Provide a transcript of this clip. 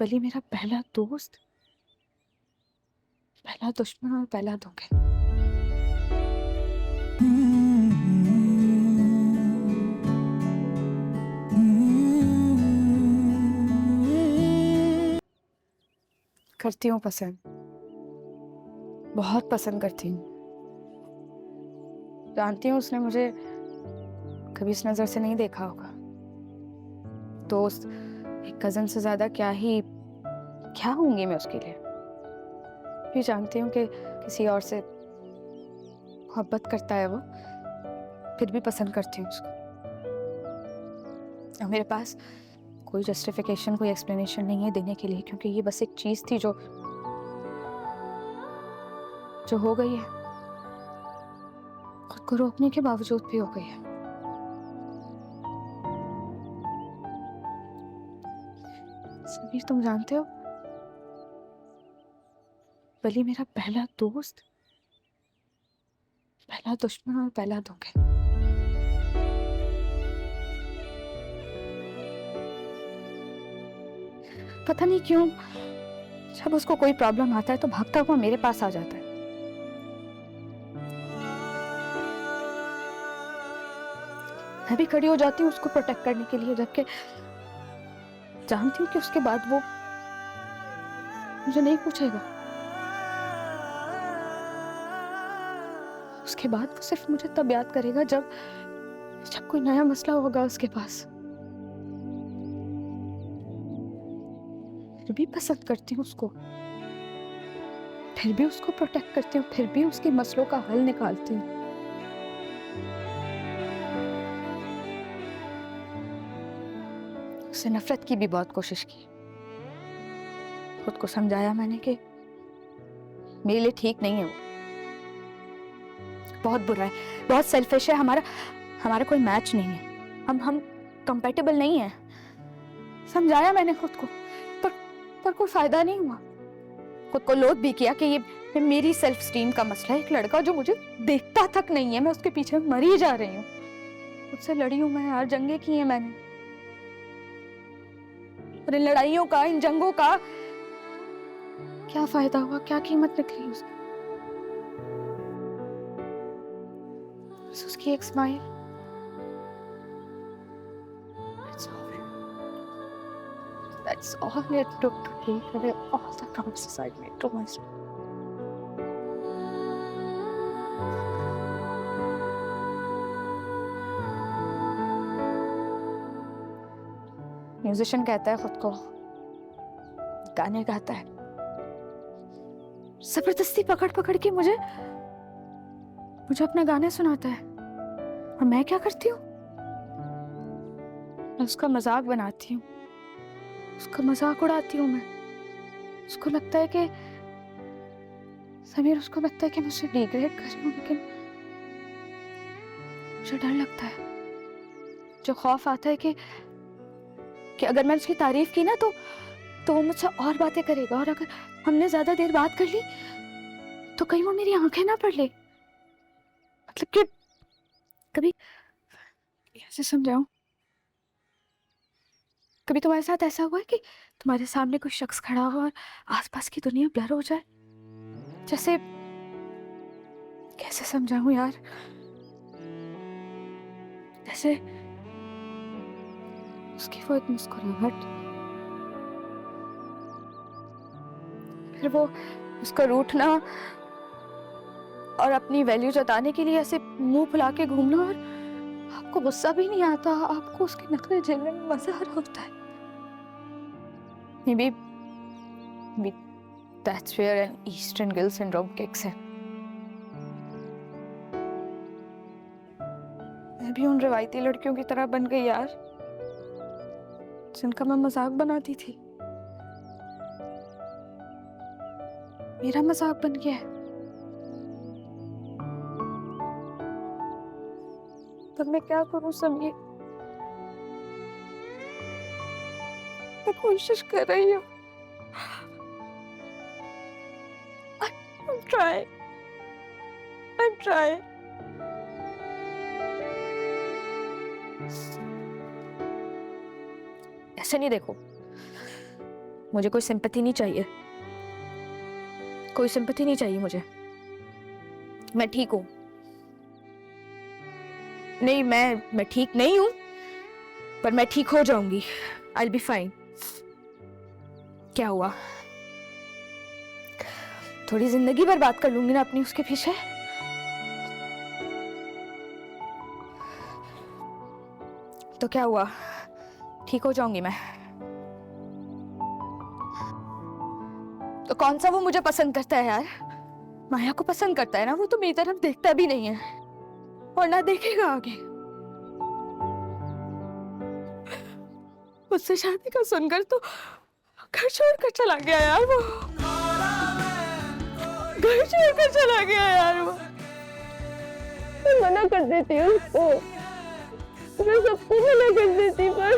वली मेरा पहला दोस्त, पहला दुश्मन और पहला धोखे। करती हूँ पसंद, बहुत पसंद करती हूँ। जानती हूँ उसने मुझे कभी इस नजर से नहीं देखा होगा। दोस्त, एक कजन से ज्यादा क्या होंगी मैं उसके लिए। भी जानती हूँ कि किसी और से मोहब्बत करता है वो, फिर भी पसंद करती हूँ उसको। और मेरे पास कोई जस्टिफिकेशन, कोई एक्सप्लेनेशन नहीं है देने के लिए, क्योंकि ये बस एक चीज थी जो हो गई है। खुद को रोकने के बावजूद भी हो गई है। समीर, तुम जानते हो, वली मेरा पहला दोस्त, पहला दुश्मन और पहला धोखे। पता नहीं क्यों जब उसको कोई प्रॉब्लम आता है तो भागता हुआ मेरे पास आ जाता है। मैं भी खड़ी हो जाती हूँ उसको प्रोटेक्ट करने के लिए, जबकि जानती हूँ कि उसके बाद वो मुझे नहीं पूछेगा। उसके बाद वो सिर्फ मुझे तब याद करेगा जब कोई नया मसला होगा उसके पास। फिर भी पसंद करती हूँ उसको, फिर भी उसको प्रोटेक्ट करती हूँ, फिर भी उसके मसलों का हल निकालती हूँ। उससे नफरत की भी बहुत कोशिश की। खुद को समझाया मैंने कि मेरे लिए ठीक नहीं है वो, बहुत बुरा है, बहुत सेल्फिश है, हमारा कोई मैच नहीं है, हम कंपेटेबल नहीं है। समझाया मैंने खुद को, पर कोई फायदा नहीं हुआ। खुद को लोड भी किया कि ये मेरी सेल्फ स्टीम का मसला है। एक लड़का जो मुझे देखता तक नहीं है, मैं उसके पीछे मरी जा रही हूँ। उससे लड़ी हूं मैं यार, जंगे की हैं मैंने। और इन लड़ाइयों का, इन जंगों का क्या फायदा हुआ, क्या कीमत निकली उसकी? बस उसकी एक smile. That's all it took to take away all the promises I made to myself. Musician कहता है खुद को, गाने गाता है, जबरदस्ती पकड़ पकड़ के मुझे अपने गाने सुनाता है। और मैं क्या करती हूँ? मैं उसका मजाक बनाती हूँ, उसका मजाक उड़ाती हूँ मैं। उसको लगता है कि समीर, उसको लगता है कि मैं उसे डिग्रेड कर रही हूँ, लेकिन मुझे डर लगता है। जो खौफ आता है कि अगर मैंने उसकी तारीफ की ना तो वो मुझसे और बातें करेगा, और अगर हमने ज्यादा देर बात कर ली तो कहीं वो मेरी आंखें ना पढ़ ले। मतलब कि कभी, कैसे समझाऊं, कभी तुम्हारे साथ ऐसा हुआ है कि तुम्हारे सामने कोई शख्स खड़ा हो और आसपास की दुनिया ब्लर हो जाए? जैसे, कैसे समझाऊं यार, जैसे उसकी वो एक मुस्कुराहट, फिर वो उसका रूठना और अपनी वैल्यू जताने के लिए ऐसे मुंह फुला के घूमना, और आपको गुस्सा भी नहीं आता, आपको उसके नखरे झेलने में मजा आ रहा होता है। Maybe that's where an Eastern Guilt syndrome kicks in. मैं भी उन रवायती लड़कियों की तरह बन गई यार, जिनका मैं मजाक बनाती थी। मेरा मजाक बन गया है। तब मैं क्या करूं समीर? मैं कोशिश कर रही हूँ। I'm trying. I'm trying. ऐसे नहीं देखो, मुझे कोई सिंपैथी नहीं चाहिए, कोई सिंपैथी नहीं चाहिए मुझे। मैं ठीक हूं। नहीं, मैं ठीक नहीं हूं, पर मैं ठीक हो जाऊंगी। I'll be fine। क्या हुआ? थोड़ी जिंदगी बर्बाद कर लूंगी ना अपनी उसके पीछे। तो क्या हुआ? ठीक हो जाऊंगी मैं। तो कौन सा वो मुझे पसंद करता है यार? माया को पसंद करता है ना, वो तो मेरी तरफ देखता भी नहीं है और ना देखेगा आगे। मुझसे शादी का सुनकर तो घर छोड़कर चला गया यार वो। घर छोड़कर चला गया यार वो। मैं मना कर देती हूँ उसको, मैं सबको मना कर देती पर